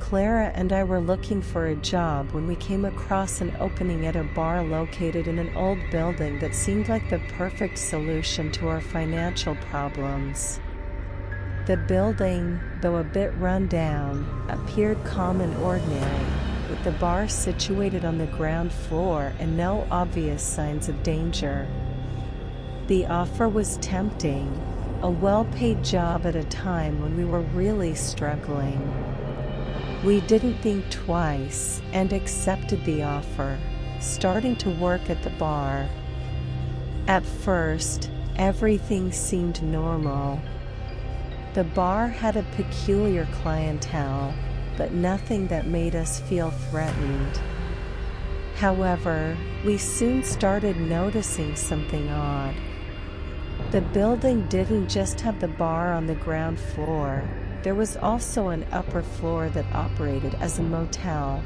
Clara and I were looking for a job when we came across an opening at a bar located in an old building that seemed like the perfect solution to our financial problems. The building, though a bit run down, appeared calm and ordinary, with the bar situated on the ground floor and no obvious signs of danger. The offer was tempting, a well-paid job at a time when we were really struggling. We didn't think twice and accepted the offer, starting to work at the bar. At first, everything seemed normal. The bar had a peculiar clientele, but nothing that made us feel threatened. However, we soon started noticing something odd. The building didn't just have the bar on the ground floor. There was also an upper floor that operated as a motel.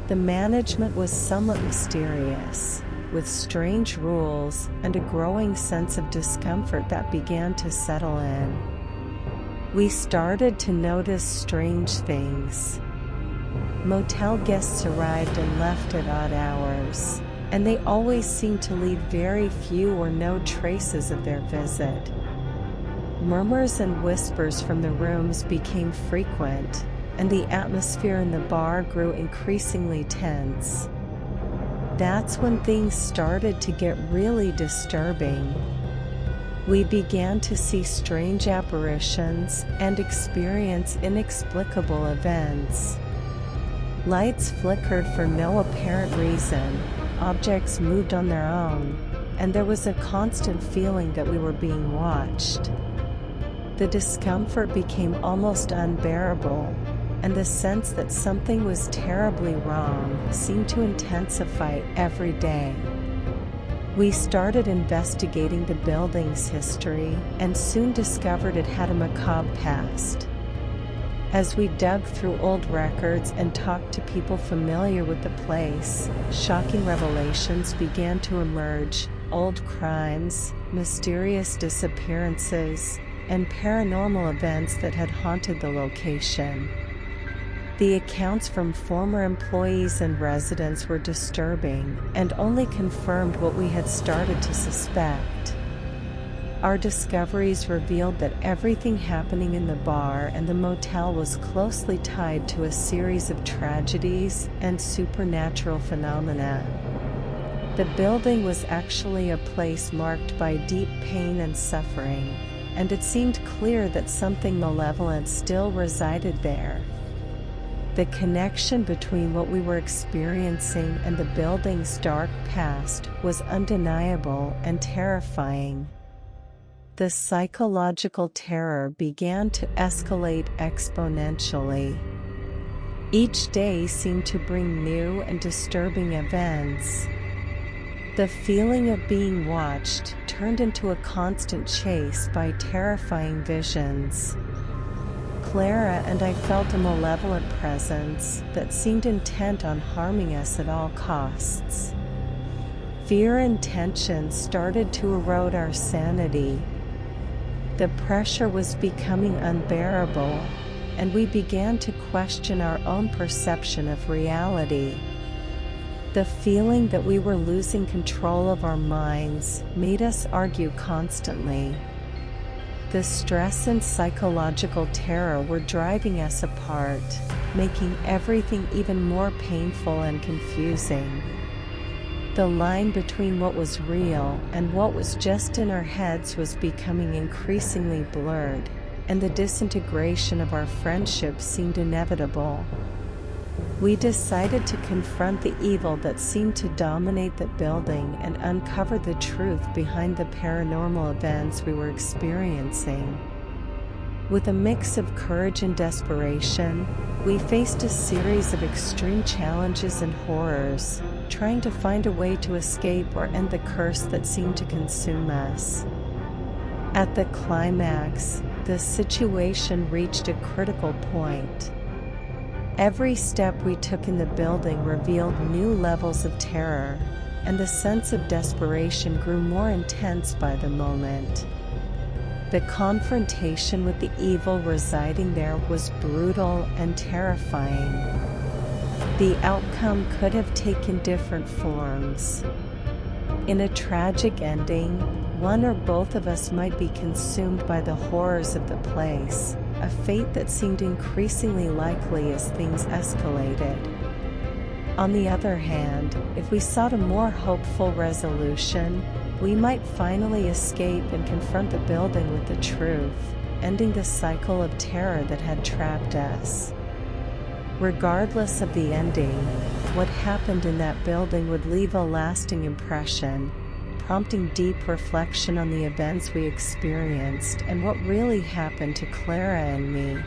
The management was somewhat mysterious, with strange rules and a growing sense of discomfort that began to settle in. We started to notice strange things. Motel guests arrived and left at odd hours, and they always seemed to leave very few or no traces of their visit. Murmurs and whispers from the rooms became frequent, and the atmosphere in the bar grew increasingly tense. That's when things started to get really disturbing. We began to see strange apparitions and experience inexplicable events. Lights flickered for no apparent reason, objects moved on their own, and there was a constant feeling that we were being watched. The discomfort became almost unbearable, and the sense that something was terribly wrong seemed to intensify every day. We started investigating the building's history and soon discovered it had a macabre past. As we dug through old records and talked to people familiar with the place, shocking revelations began to emerge: old crimes, mysterious disappearances, and paranormal events that had haunted the location. The accounts from former employees and residents were disturbing and only confirmed what we had started to suspect. Our discoveries revealed that everything happening in the bar and the motel was closely tied to a series of tragedies and supernatural phenomena. The building was actually a place marked by deep pain and suffering, and it seemed clear that something malevolent still resided there. The connection between what we were experiencing and the building's dark past was undeniable and terrifying. The psychological terror began to escalate exponentially. Each day seemed to bring new and disturbing events. The feeling of being watched turned into a constant chase by terrifying visions. Clara and I felt a malevolent presence that seemed intent on harming us at all costs. Fear and tension started to erode our sanity. The pressure was becoming unbearable, and we began to question our own perception of reality. The feeling that we were losing control of our minds made us argue constantly. The stress and psychological terror were driving us apart, making everything even more painful and confusing. The line between what was real and what was just in our heads was becoming increasingly blurred, and the disintegration of our friendship seemed inevitable. We decided to confront the evil that seemed to dominate the building and uncover the truth behind the paranormal events we were experiencing. With a mix of courage and desperation, we faced a series of extreme challenges and horrors, trying to find a way to escape or end the curse that seemed to consume us. At the climax, the situation reached a critical point. Every step we took in the building revealed new levels of terror, and the sense of desperation grew more intense by the moment. The confrontation with the evil residing there was brutal and terrifying. The outcome could have taken different forms. In a tragic ending, one or both of us might be consumed by the horrors of the place, a fate that seemed increasingly likely as things escalated. On the other hand, if we sought a more hopeful resolution, we might finally escape and confront the building with the truth, ending the cycle of terror that had trapped us. Regardless of the ending, what happened in that building would leave a lasting impression, prompting deep reflection on the events we experienced and what really happened to Clara and me.